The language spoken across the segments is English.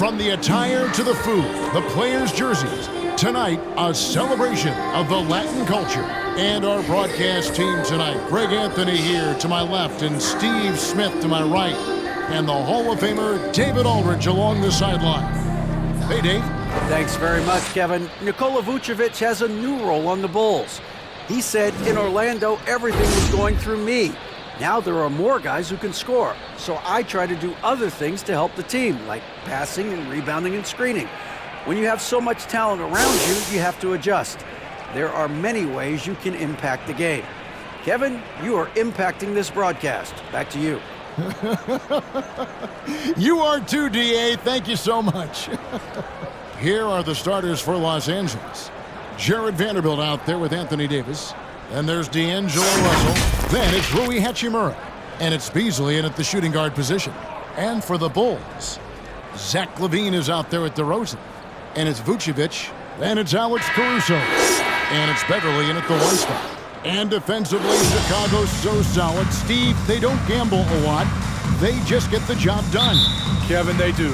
From the attire to the food, the players' jerseys, tonight a celebration of the Latin culture. And our broadcast team tonight, Greg Anthony here to my left and Steve Smith to my right. And the Hall of Famer David Aldridge along the sideline. Hey, Dave. Thanks very much, Kevin. Nikola Vucevic has a new role on the Bulls. He said in Orlando everything was going through me. Now there are more guys who can score, so I try to do other things to help the team, like passing and rebounding and screening. When you have so much talent around you, you have to adjust. There are many ways you can impact the game. Kevin, you are impacting this broadcast. Back to you. You are too, DA. Thank you so much. Here are the starters for Los Angeles. Jared Vanderbilt out there with Anthony Davis. And there's D'Angelo Russell. Then it's Rui Hachimura. And it's Beasley in at the shooting guard position. And for the Bulls, Zach LaVine is out there at DeRozan. And it's Vucevic. Then it's Alex Caruso. And it's Beverly in at the one spot. And defensively, Chicago's so solid. Steve, they don't gamble a lot. They just get the job done. Kevin, they do.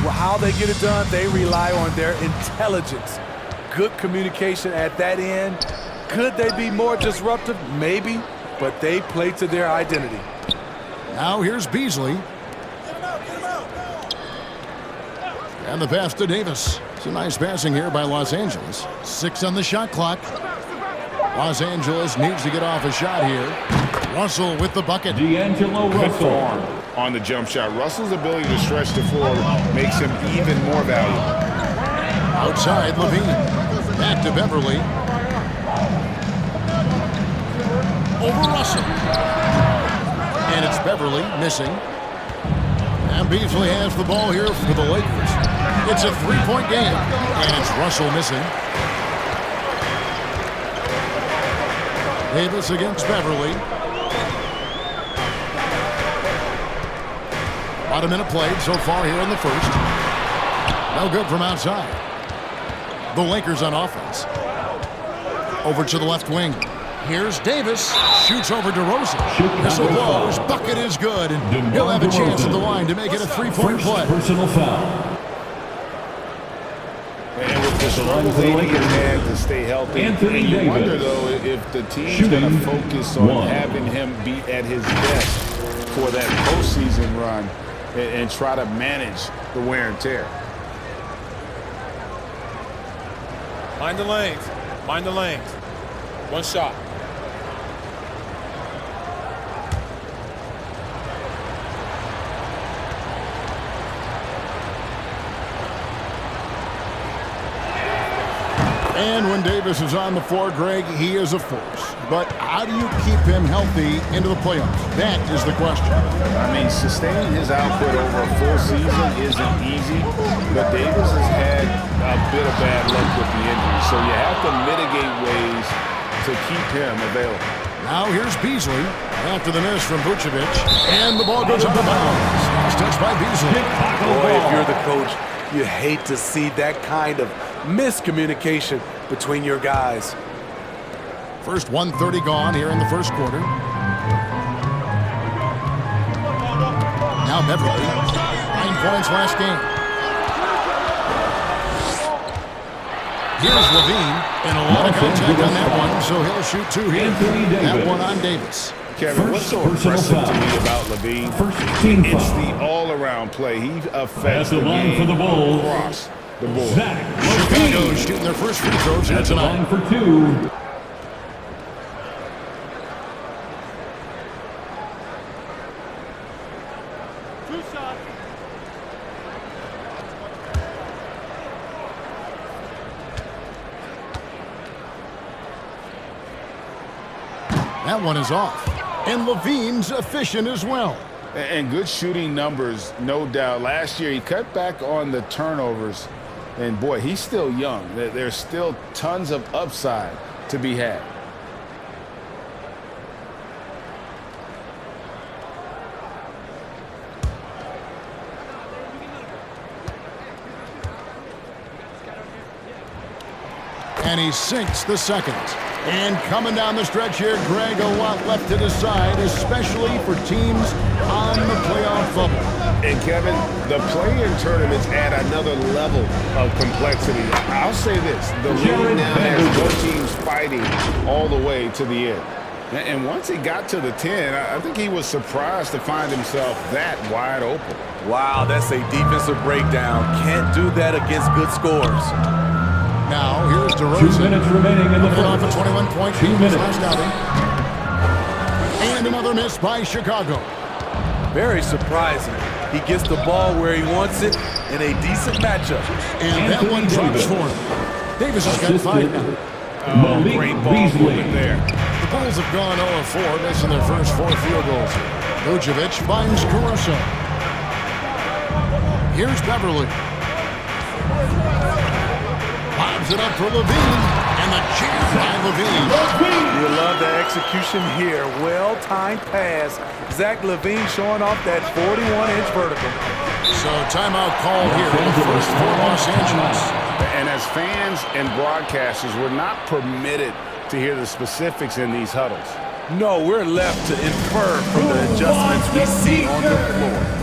Well, how they get it done, they rely on their intelligence. Good communication at that end. Could they be more disruptive? Maybe, but they play to their identity. Now here's Beasley. And the pass to Davis. It's a nice passing here by Los Angeles. 6 on the shot clock. Los Angeles needs to get off a shot here. Russell with the bucket. D'Angelo Russell on the jump shot. Russell's ability to stretch the floor makes him even more valuable. Outside, LaVine. Back to Beverly. Over Russell. And it's Beverly missing. And Beasley has the ball here for the Lakers. It's a three-point game. And it's Russell missing. Davis against Beverly. About a minute played so far here in the first. No good from outside. The Lakers on offense. Over to the left wing. Here's Davis. Shoots over DeRozan. Whistle blows. Bucket is good. And he'll have a chance at the line to make it a three-point play. Personal foul. And with the struggles they need to stay healthy, you wonder, though, if the team's going to focus on having him be at his best for that postseason run and try to manage the wear and tear. Mind the lanes. Mind the lanes. One shot. And when Davis is on the floor, Greg, he is a force. But how do you keep him healthy into the playoffs? That is the question. I mean, sustaining his output over a full season isn't easy, but Davis has had a bit of bad luck with the injury, so you have to mitigate ways to keep him available. Now here's Beasley after the miss from Vucevic, and the ball goes out of bounds. It's touched by Beasley. Boy, if you're the coach, you hate to see that kind of miscommunication between your guys. First 1:30 gone here in the first quarter. Now Beverly, 9 points last game. Here's LaVine, and a lot of contact on that one, so he'll shoot 2 here. That one on Davis. Kevin, what's so impressive to me about LaVine? It's the all-around play. He affects the game for the Bulls. Across the board. Chicago shooting their first free throws here tonight. For 2. That one is off. And LaVine's efficient as well. And good shooting numbers, no doubt. Last year, he cut back on the turnovers. And, boy, he's still young. There's still tons of upside to be had. And he sinks the second. And coming down the stretch here, Greg, a lot left to decide, especially for teams on the playoff bubble. And Kevin, the play-in tournaments add another level of complexity. I'll say this, the league now has both teams fighting all the way to the end. And once he got to the 10, I think he was surprised to find himself that wide open. Wow, that's a defensive breakdown. Can't do that against good scores. Now, here's DeRozan. 2 minutes remaining in the Coming off a first. 21-point 2 lead minutes. last outing. And another miss by Chicago. Very surprising. He gets the ball where he wants it in a decent matchup. And that one drops for him. Davis has got 5 now. Malik Great ball Beasley. movement there. The Bulls have gone 0-4, missing their first 4 field goals. Vucevic finds Caruso. Here's Beverly. Lobs it up for Levine. And the jam by Levine. You love the execution here. Well-timed pass. Zach Levine showing off that 41-inch vertical. So timeout call here, the first for Los Angeles. And as fans and broadcasters, we're not permitted to hear the specifics in these huddles. No, we're left to infer from the adjustments we see on the floor.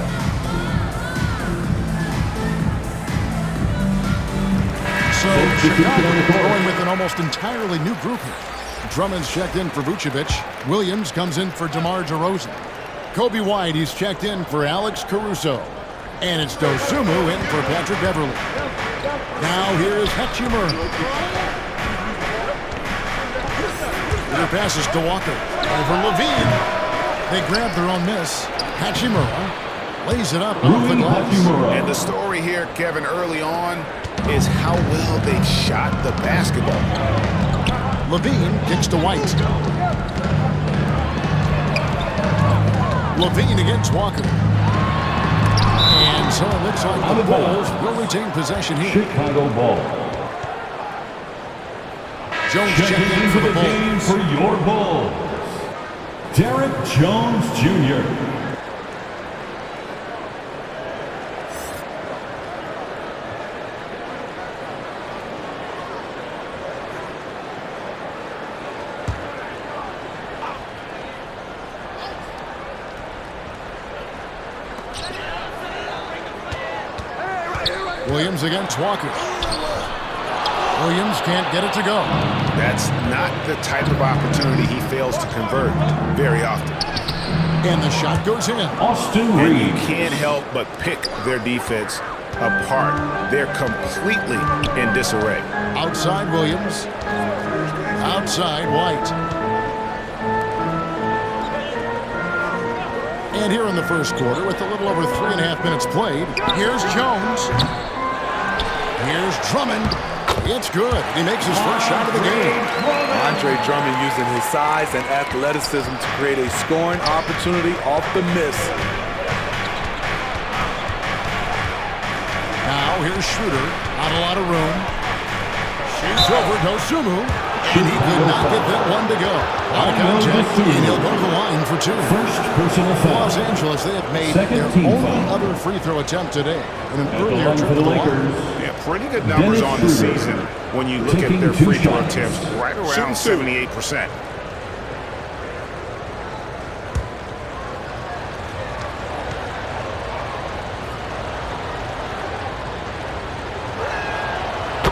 So Chicago going with an almost entirely new group here. Drummond's checked in for Vucevic. Williams comes in for DeMar DeRozan. Kobe White, he's checked in for Alex Caruso. And it's Dosunmu in for Patrick Beverly. Now here's Hachimura. Their passes to Walker. Over Levine. They grab their own miss. Hachimura lays it up off the glass. And the story here, Kevin, early on is how well they shot the basketball. Levine kicks to White. Levine against Walker. And so it looks like the Bulls will retain possession here. Chicago ball. Jones checked in for the game Bulls. for your Bulls. Derek Jones Jr. Williams against Walker. Williams can't get it to go. That's not the type of opportunity he fails to convert very often. And the shot goes in. Austin And you Reeves. can't help but pick their defense apart. They're completely in disarray. Outside Williams. Outside White. And here in the first quarter, with a little over 3.5 minutes played, here's Jones. Here's Drummond. It's good. He makes his first shot of the game. Andre Drummond using his size and athleticism to create a scoring opportunity off the miss. Now here's Schroeder. Not a lot of room. Shoots over Dosunmu. And he could not get that one to go. On contact, and he'll go to the line for 2. First personal foul. Los Angeles, they have made Second their team only foul. other free throw attempt today in an At the earlier line trip for to the the line. Lakers. Yeah, pretty good numbers Dennis on the Schroeder. season when you look at Taking their 2 free throw shots. attempts, right around 78%.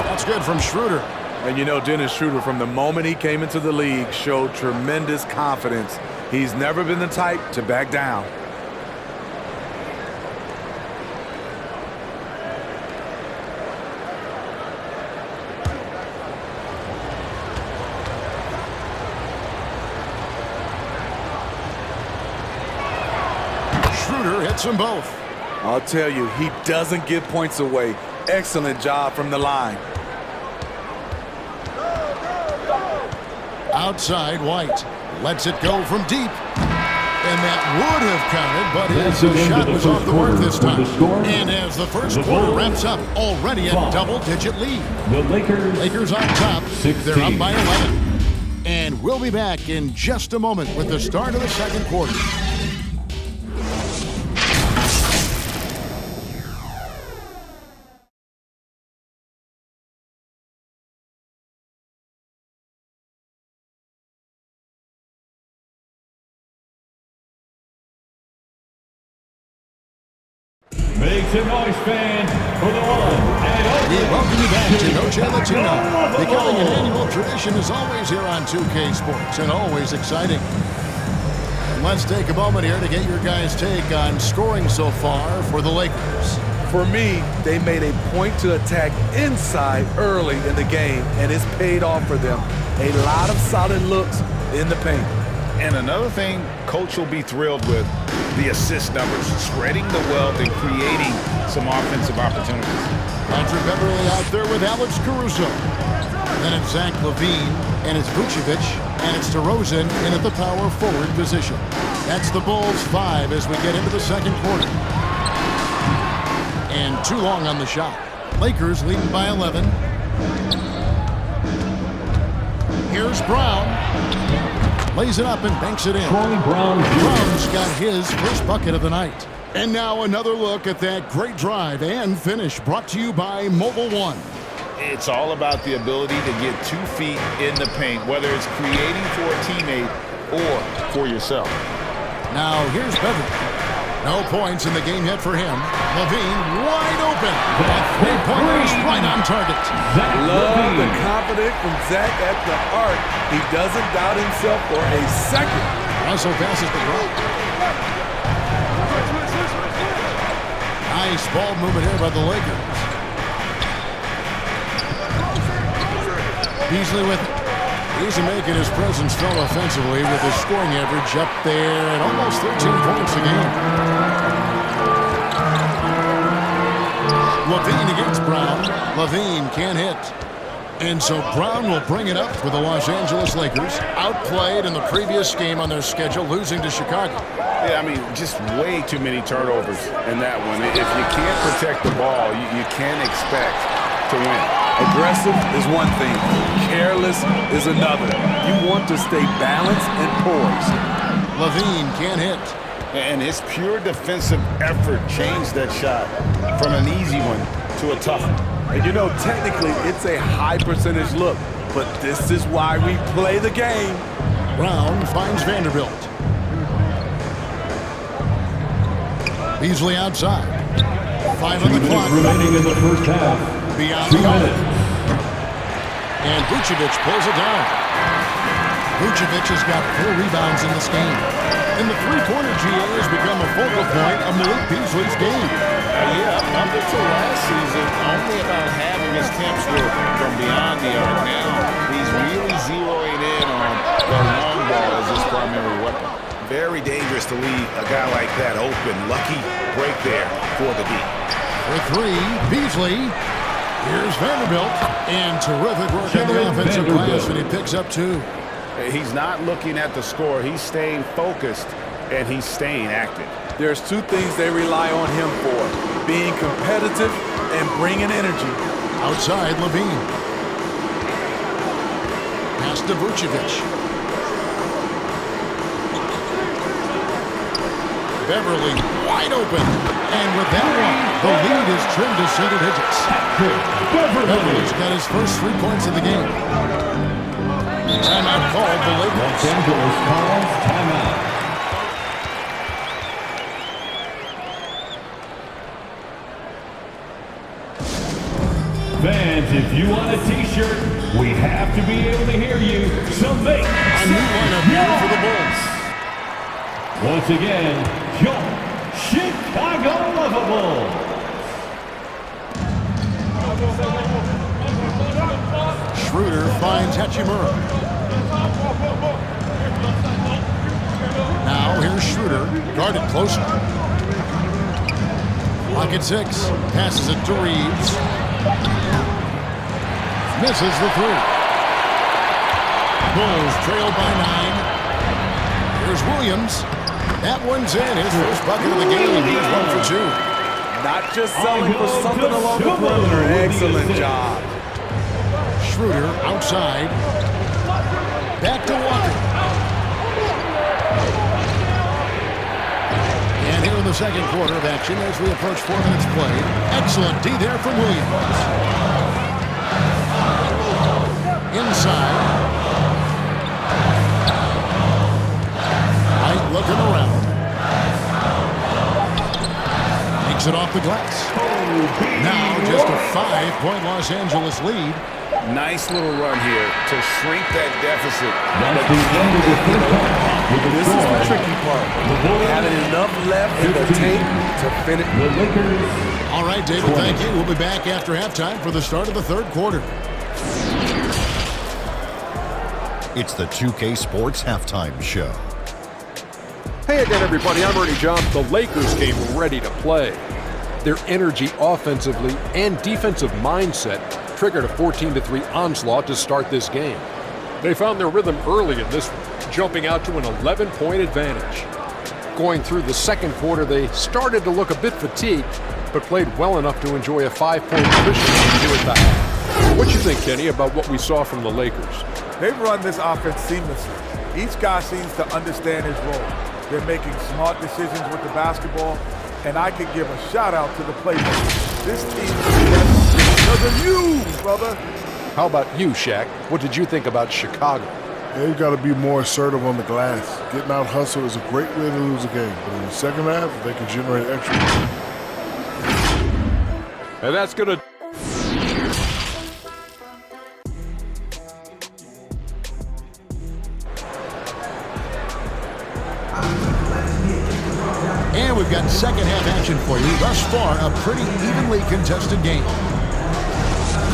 That's good from Schroeder. And you know, Dennis Schroeder, from the moment he came into the league, showed tremendous confidence. He's never been the type to back down. Schroeder hits them both. I'll tell you, he doesn't give points away. Excellent job from the line. Outside White. Lets it go from deep. And that would have counted, but That's his the end of shot the was first off the mark quarter. this For the time. score, And as the first the quarter Bulls wraps up, already a 5. double-digit lead. The Lakers. Lakers on top. 16. They're up by 11. And we'll be back in just a moment with the start of the second quarter. Make some noise, fans, for the one and We only. welcome you back to No Channel Latino, becoming an annual tradition as always here on 2K Sports, and always exciting. And let's take a moment here to get your guys' take on scoring so far for the Lakers. For me, they made a point to attack inside early in the game, and it's paid off for them. A lot of solid looks in the paint. And another thing Coach will be thrilled with, the assist numbers, spreading the wealth and creating some offensive opportunities. Patrick Beverly out there with Alex Caruso. Then it's Zach LaVine, and it's Vucevic, and it's DeRozan in at the power forward position. That's the Bulls 5 as we get into the second quarter. And too long on the shot. Lakers leading by 11. Here's Brown. Lays it up and banks it in. Troy Brown Jr. Brown's got his first bucket of the night. And now another look at that great drive and finish brought to you by Mobile One. It's all about the ability to get 2 feet in the paint, whether it's creating for a teammate or for yourself. Now here's Beverly. No points in the game yet for him. LaVine wide open. That three-pointer's right on target. Love the confidence from Zach at the arc. He doesn't doubt himself for a second. Russell passes the ball. Nice ball movement here by the Lakers. Beasley with it. He's making his presence felt offensively with his scoring average up there at almost 13 points a game. LaVine against Brown. LaVine can't hit. And so Brown will bring it up for the Los Angeles Lakers. Outplayed in the previous game on their schedule, losing to Chicago. Yeah, I mean, just way too many turnovers in that one. If you can't protect the ball, you can't expect to win. Aggressive is one thing. Careless is another. You want to stay balanced and poised. LaVine can't hit. And his pure defensive effort changed that shot from an easy one to a tough one. And you know, technically, it's a high percentage look, but this is why we play the game. Brown finds Vanderbilt. Beasley outside. 5 on the clock. Remaining in the first half. Beyond 2 the arc. minutes. And Vucevic pulls it down. Vucevic has got 4 rebounds in this game. And the three-pointer GA has become a focal point of Malik Beasley's game. Yeah, up until last season, only about half of his attempts were from beyond the arc. Now, he's really zeroing in on the long ball as his primary weapon. Very dangerous to leave a guy like that open. Lucky break there for the D. For 3, Beasley. Here's Vanderbilt. And terrific work on the offensive glass, and he picks up 2. He's not looking at the score. He's staying focused, and he's staying active. There's 2 things they rely on him for: being competitive and bringing energy. Outside, LaVine. Pass to Vucevic. Beverly wide open. And with that one, the lead is trimmed to single digits. Beverly's got his first 3 points of the game. Timeout called the Los Lakers. Angeles calls timeout. Fans, if you want a t-shirt, we have to be able to hear you. So make A new lineup here for the Bulls. once again, your Chicago Lovables. Schroeder finds Hachimura. Now here's Schroeder, guarded closer. Pocket 6, passes it to Reeves. Misses the 3. Bulls trail by 9. Here's Williams. That one's in, his first bucket of the game. He's 1 for 2. Not just selling for something along the perimeter. Excellent job. Schroeder outside. Back to Walker. And here in the second quarter of action as we approach 4 minutes played. Excellent D there from Williams. Inside. White looking around. He Takes it off the glass. Now just a 5-point Los Angeles lead. Nice little run here to shrink that deficit. That's the end of the first half. With the This is the score, tricky part. Having enough left in the tank to finish. the Lakers. All right, David, thank you. We'll be back after halftime for the start of the third quarter. It's the 2K Sports Halftime Show. Hey again, everybody. I'm Ernie Johnson. The Lakers came ready to play. Their energy offensively and defensive mindset triggered a 14-3 onslaught to start this game. They found their rhythm early in this one, jumping out to an 11-point advantage. Going through the second quarter, they started to look a bit fatigued, but played well enough to enjoy a 5-point cushion here at the half. What you think, Kenny, about what we saw from the Lakers? They've run this offense seamlessly. Each guy seems to understand his role. They're making smart decisions with the basketball, and I could give a shout-out to the playmakers. This team is better because of you, brother. How about you, Shaq? What did you think about Chicago? They've got to be more assertive on the glass. Getting out hustled is a great way to lose a game. But in the second half, they can generate extra. And that's going to... And we've got second half action for you. Thus far, a pretty evenly contested game.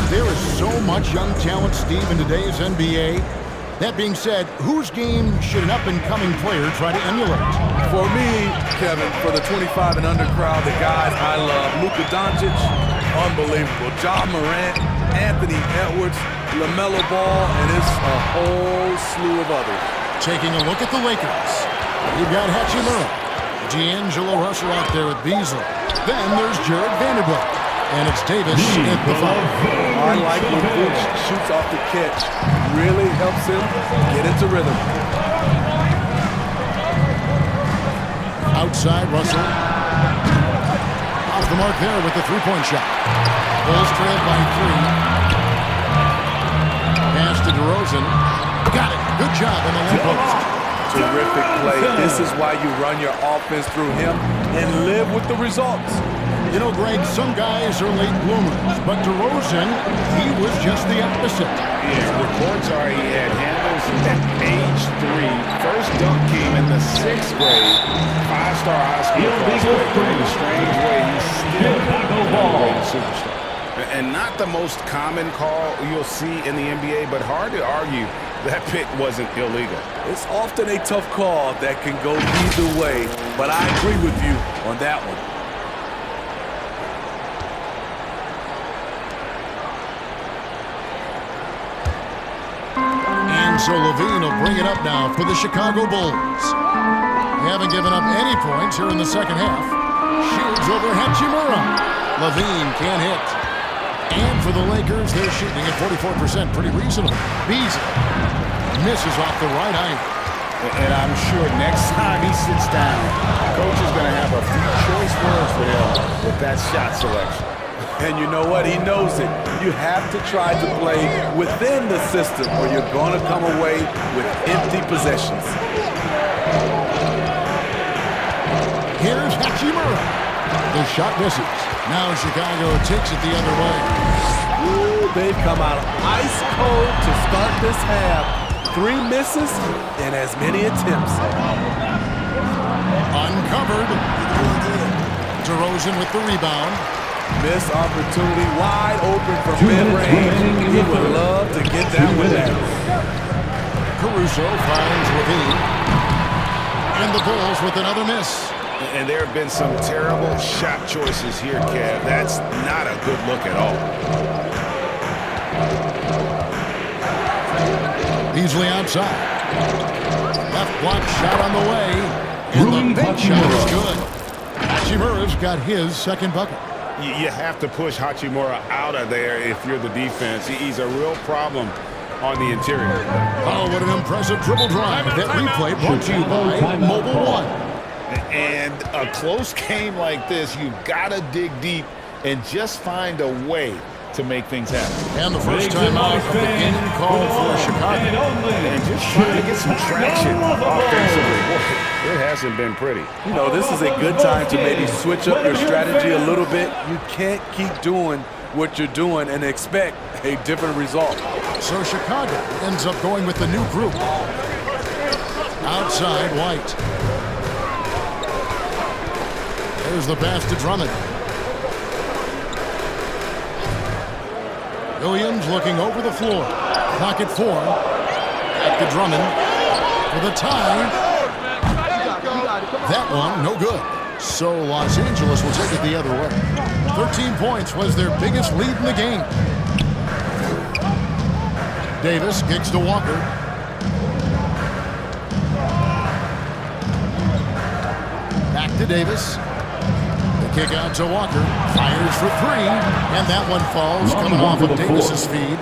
There is so much young talent, Steve, in today's NBA. That being said, whose game should an up-and-coming player try to emulate? For me, Kevin, for the 25 and under crowd, the guys I love, Luka Doncic, unbelievable. Ja Morant, Anthony Edwards, LaMelo Ball, and it's a whole slew of others. Taking a look at the Lakers. You've got Hachimura, D'Angelo Russell out there with Beasley. Then there's Jared Vanderbilt. And it's Davis at the foul. I like when Vooch shoots off the catch. Really helps him get into rhythm. Outside, Russell. Off the mark there with the three-point shot. Bulls trail by 3. Pass to DeRozan. Got it. Good job on the left post. Terrific play. This is why you run your offense through him and live with the results. You know, Greg, some guys are late bloomers, but DeRozan, he was just the opposite. Yeah, reports are he had handles at age 3. First dunk came in the 6th grade. 5-star high school prospect. In a strange way, he's still a superstar. And not the most common call you'll see in the NBA, but hard to argue that pick wasn't illegal. It's often a tough call that can go either way, but I agree with you on that one. So Levine will bring it up now for the Chicago Bulls. They haven't given up any points here in the second half. Shoots over Hachimura. Levine can't hit. And for the Lakers, they're shooting at 44%. Pretty reasonable. Beasley misses off the right eye. And I'm sure next time he sits down, coach is going to have a few choice words for him with that shot selection. And you know what? He knows it. You have to try to play within the system or you're going to come away with empty possessions. Here's Hachimura. The shot misses. Now Chicago takes it the other way. Ooh, they've come out ice cold to start this half. 3 misses and as many attempts. Uncovered. DeRozan with the rebound. Missed opportunity, wide open from mid-range. He would love to get down with that. Caruso finds Levine. And the Bulls with another miss. And there have been some terrible shot choices here, Kev. That's not a good look at all. Beasley outside. Left block shot on the way. And the big shot is good. Hachimura's got his second bucket. You have to push Hachimura out of there if you're the defense. He's a real problem on the interior. Oh, what an impressive triple drive. That replay brought to you by Mobile One. And a close game like this, you've got to dig deep and just find a way to make things happen. And the first time out of the game called for Chicago. And just trying to get some traction offensively. Boy, it hasn't been pretty. You know, this is a good time to maybe switch up your strategy a little bit. You can't keep doing what you're doing and expect a different result. So Chicago ends up going with the new group. Outside, White. There's the pass to Drummond. Williams looking over the floor. Clock at 4. Back to Drummond for the tie. That one, no good. So Los Angeles will take it the other way. 13 points was their biggest lead in the game. Davis kicks to Walker. Back to Davis. The kick out to Walker. Fires for 3. And that one falls coming off of Davis's feed.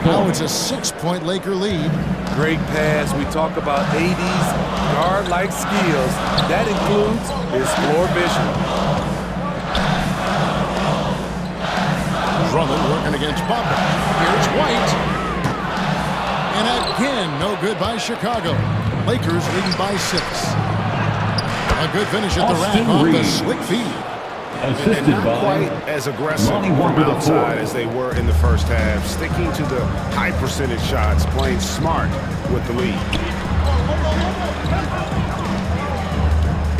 Now it's a 6-point Laker lead. Great pass. We talk about AD's guard-like skills. That includes his floor vision. Drummond working against Butler. Here's White. And again, no good by Chicago. Lakers leading by 6. A good finish at the rack on the slick feed. And not quite as aggressive from outside as they were in the first half. Sticking to the high percentage shots, playing smart with the lead.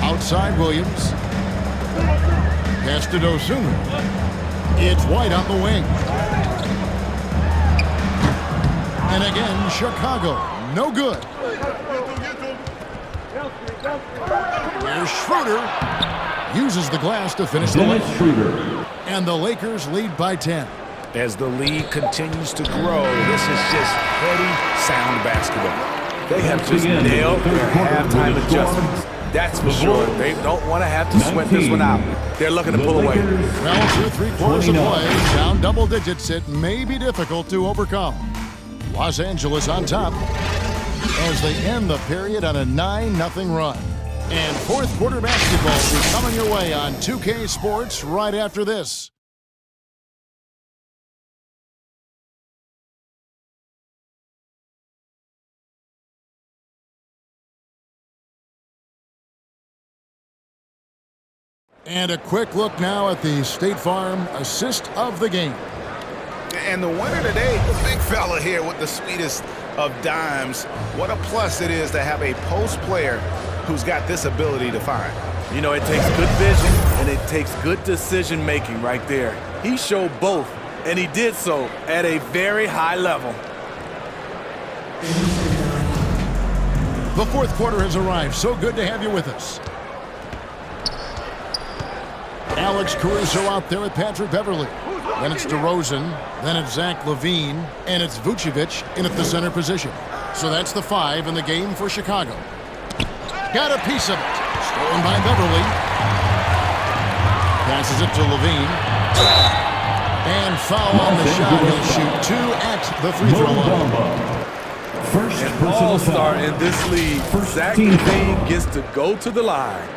Outside Williams. Pass to Dosunmu. It's White on the wing. And again, Chicago, no good. Here's Schroeder. Uses the glass to finish the lead. And the Lakers lead by 10. As the lead continues to grow, this is just heady, sound basketball. They have just nailed their halftime adjustments. That's for sure. They don't want to have to sweat this one out. They're looking to pull away. Well, through 3/4 of play, down double digits, it may be difficult to overcome. Los Angeles on top as they end the period on a 9-0 run. And fourth quarter basketball will be coming your way on 2K Sports right after this. And a quick look now at the State Farm assist of the game. And the winner today, the big fella here with the sweetest of dimes. What a plus it is to have a post player who's got this ability to find. You know, it takes good vision and it takes good decision making right there. He showed both, and he did so at a very high level. The fourth quarter has arrived. So good to have you with us. Alex Caruso out there with Patrick Beverly. Then it's DeRozan. Then it's Zach LaVine. And it's Vucevic in at the center position. So that's the 5 in the game for Chicago. Got a piece of it. Stolen by Beverly. Passes it to LaVine. And foul on the shot. He'll shoot 2 at the free throw line. An all-star in this league. Zach LaVine gets to go to the line.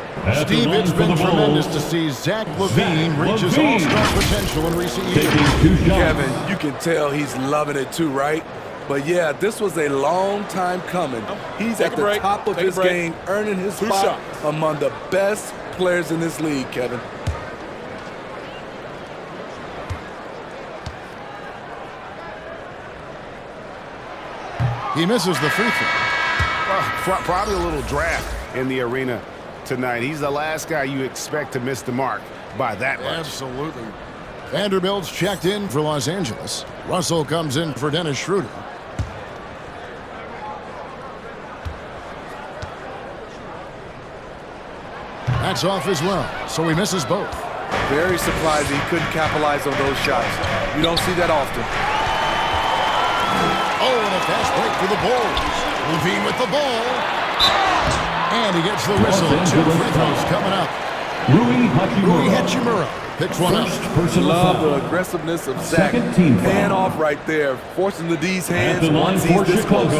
Steve, it's been tremendous to see Zach LaVine reach his all-star potential in recent years. Kevin, you can tell he's loving it too, right? But yeah, this was a long time coming. He's at the top of his game, earning his spot among the best players in this league, Kevin. He misses the free throw. Well, probably a little draft in the arena tonight. He's the last guy you expect to miss the mark by that much. Absolutely. Vanderbilt's checked in for Los Angeles. Russell comes in for Dennis Schroeder. That's off as well, so he misses both. Very surprised he couldn't capitalize on those shots. You don't see that often. Oh, and a fast break for the Bulls. LaVine with the ball. And he gets the whistle. 2 free throws coming up. Rui Hachimura picks one up. Love the aggressiveness of Zach. Hand off right there, forcing the D's hands once he's this close.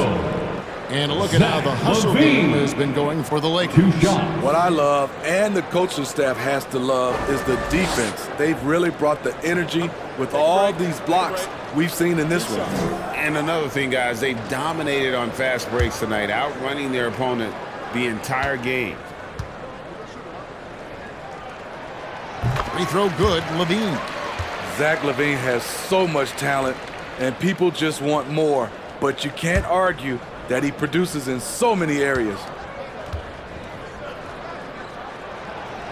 And look at how the hustle game has been going for the Lakers. 2 shots. What I love, and the coaching staff has to love, is the defense. They've really brought the energy with all these blocks we've seen in this one. And another thing, guys, they dominated on fast breaks tonight, outrunning their opponent the entire game. Free throw good, Levine. Zach LaVine has so much talent, and people just want more. But you can't argue that he produces in so many areas.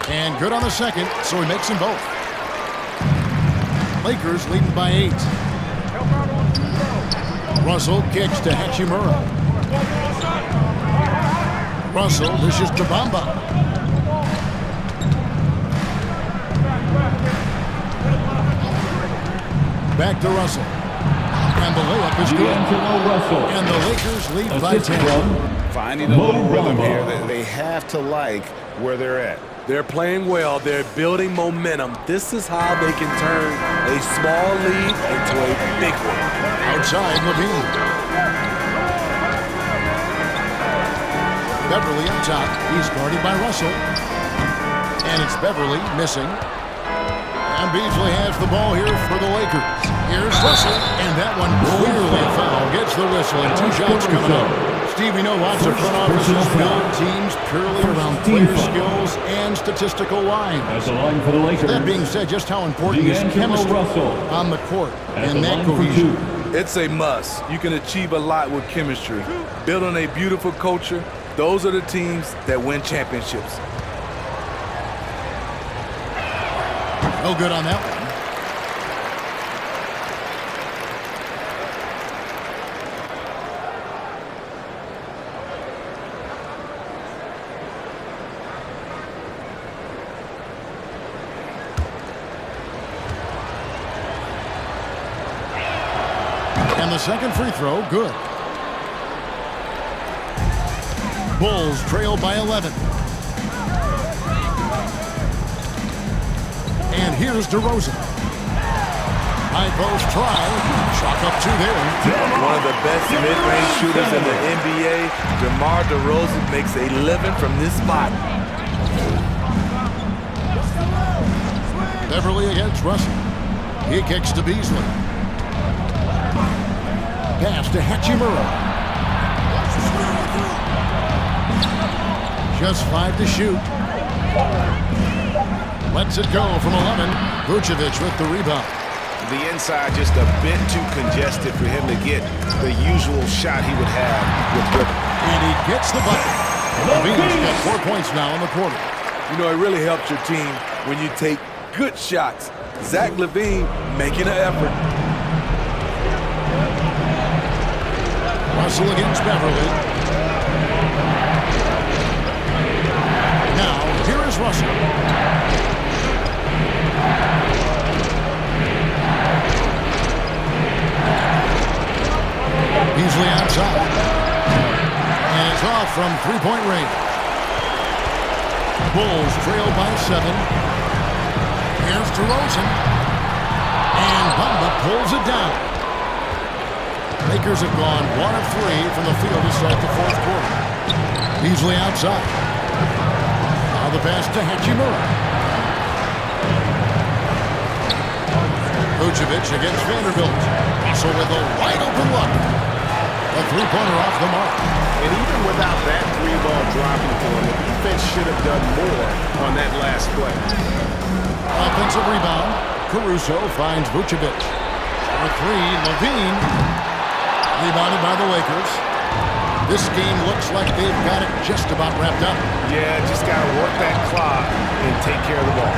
And good on the second, so he makes them both. Lakers leading by 8. Russell kicks to Hachimura. Russell dishes to Bamba. Back to Russell. And the layup is good. And the Lakers lead by 10. Finding a little rhythm here that they have to like where they're at. They're playing well. They're building momentum. This is how they can turn a small lead into a big one. Outside, Levine. Beverly on top. He's guarded by Russell. And it's Beverly missing. And Beasley has the ball here for the Lakers. Here's Russell, and that one clearly a foul. Gets the whistle, and 2 shots coming up. Steve, we know lots of front offices build teams purely around player skills and statistical lines. As a line for the Lakers. That being said, just how important is chemistry on the court and that cohesion? It's a must. You can achieve a lot with chemistry. Building a beautiful culture, those are the teams that win championships. No good on that one. And the second free throw, good. Bulls trail by 11. And here's DeRozan. High post try. Chalk up 2 there. One of the best mid-range shooters in the NBA, DeMar DeRozan makes a living from this spot. Beverly against Russell. He kicks to Beasley. Pass to Hachimura. Just 5 to shoot. Lets it go from 11. Vucevic with the rebound. The inside just a bit too congested for him to get the usual shot he would have with Ripper. And he gets the bucket. Levine's got 4 points now in the quarter. You know, it really helps your team when you take good shots. Zach LaVine making an effort. Russell against Beverly. Now, here is Russell. Beasley outside. And it's off from 3-point range. Bulls trail by 7. Here's DeRozan. And Bamba pulls it down. Lakers have gone 1 of 3 from the field to start the 4th quarter. Beasley outside. Now the pass to Hachimura. Vucevic against Vanderbilt. Also with a wide open look. A 3-pointer off the mark. And even without that 3-ball dropping for him, the defense should have done more on that last play. Offensive rebound. Caruso finds Vucevic. For 3, Levine. Rebounded by the Lakers. This game looks like they've got it just about wrapped up. Yeah, just got to work that clock and take care of the ball.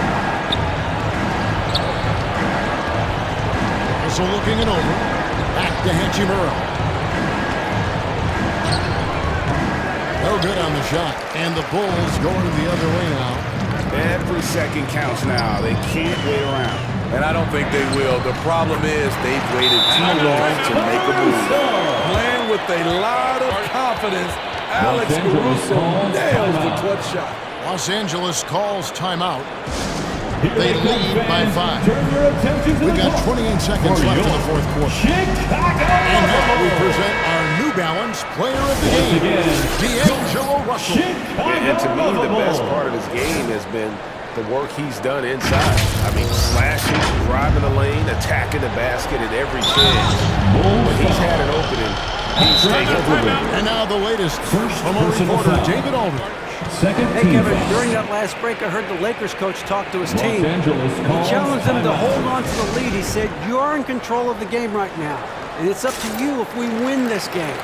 So looking it over. Back to Hachimura. No good on the shot. And the Bulls going the other way now. Every second counts now. They can't wait around. And I don't think they will. The problem is they've waited too long to make a move. Playing with a lot of confidence, Alex Caruso nails the clutch shot. Los Angeles calls timeout. They lead by 5. We've got 28 seconds left in the 4th quarter. And now we present our new balanced player of the game, D'Angelo Russell. And to me, the best part of this game has been the work he's done inside. I mean, slashing, driving the lane, attacking the basket at every chance. When he's had an opening, he's taken it. And now the latest from our reporter, David Aldridge. Hey, Kevin, during that last break, I heard the Lakers coach talk to his team. He challenged them to hold on to the lead. He said, you're in control of the game right now, and it's up to you if we win this game.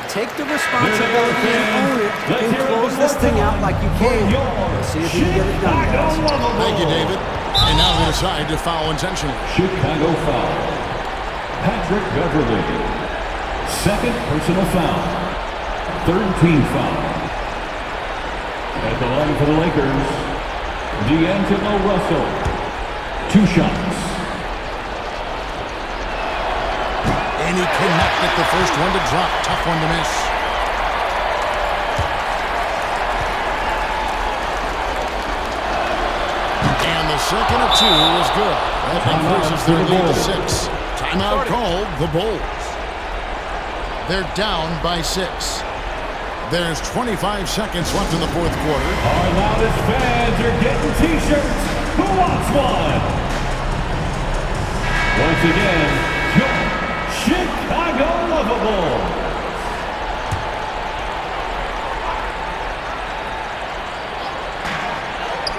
Take the responsibility and own it and close this thing out like you can. Let's see if you can get it done, guys. Thank you, David. And now they decide to foul intentionally. Chicago foul. Patrick Beverly. Second personal foul. Third team foul. At the line for the Lakers, D'Angelo Russell. 2 shots. And he cannot get the first one to drop. Tough one to miss. And the second of 2 is good. That increases their lead to 6. Timeout called, the Bulls. They're down by 6. There's 25 seconds left in the fourth quarter. Our loudest fans are getting T-shirts. Who wants one? Once again, your Chicago Lovables.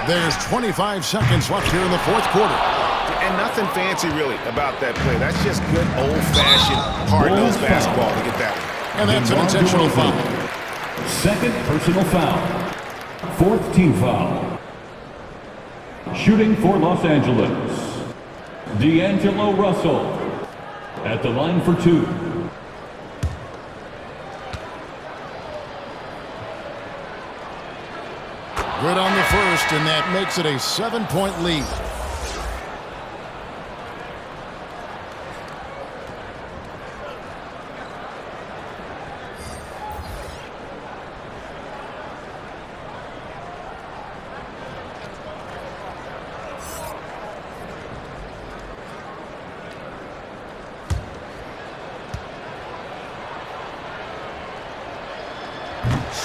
There's 25 seconds left here in the fourth quarter. And nothing fancy, really, about that play. That's just good old-fashioned, hard-nosed basketball to get that one. And that's an intentional foul. Second personal foul. Fourth team foul. Shooting for Los Angeles, D'Angelo Russell. At the line for 2. Good on the first, and that makes it a 7-point lead.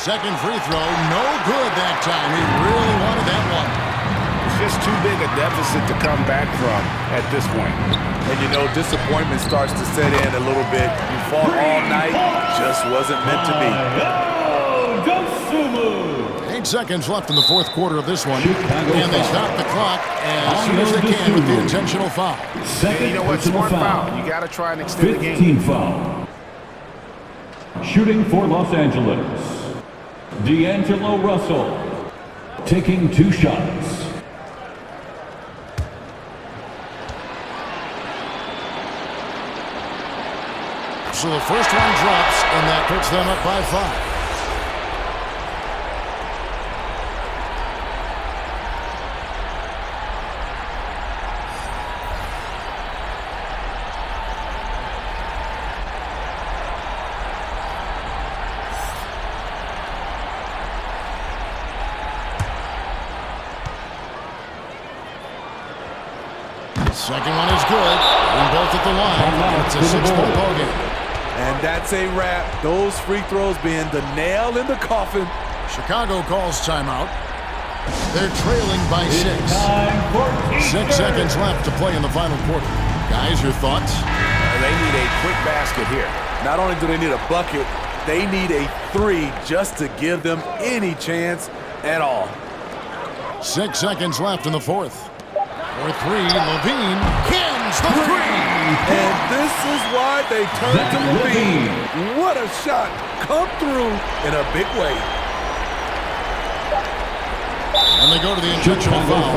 Second free throw, no good that time. He really wanted that one. It's just too big a deficit to come back from at this point. And you know, disappointment starts to set in a little bit. You fought all night, just wasn't meant to be. Dosumu. 8 seconds left in the fourth quarter of this one. And they stop the clock as soon as they can with the intentional foul. Second You know what? personal Smart foul. foul. You got to try and extend the Fifth game. team foul. Shooting for Los Angeles, D'Angelo Russell. Taking 2 shots. So the first one drops, and that puts them up by 5. Second one is good, and both at the line. It's a 6-point ball game. And that's a wrap. Those free throws being the nail in the coffin. Chicago calls timeout. They're trailing by 6. Time for 6 seconds left to play in the final quarter. Guys, your thoughts? They need a quick basket here. Not only do they need a bucket, they need a 3 just to give them any chance at all. 6 seconds left in the fourth. For 3, Levine hits the 3. And this is why they turn to Levine. What a shot. Come through in a big way. And they go to the intentional foul.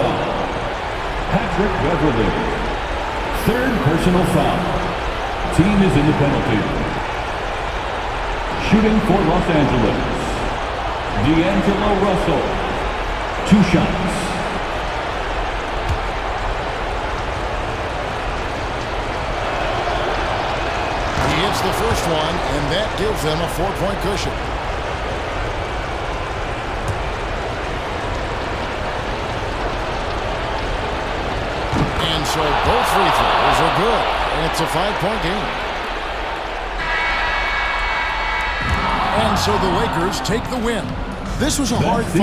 Patrick Beverly. Third personal foul. Team is in the penalty. Shooting for Los Angeles, D'Angelo Russell. 2 shots. He hits the first one, and that gives them a 4-point cushion. And so both free throws are good, and it's a 5-point game. And you know what? Smart foul. You got to try and extend the game. And so both free throws are good, and it's a 5-point game. 6 seconds left in the fourth quarter. Guys, your thoughts? They need a quick basket. They need a 3 just to give them any chance at all. 6 seconds left in the fourth. And so the Lakers take the win. This was a hard-fought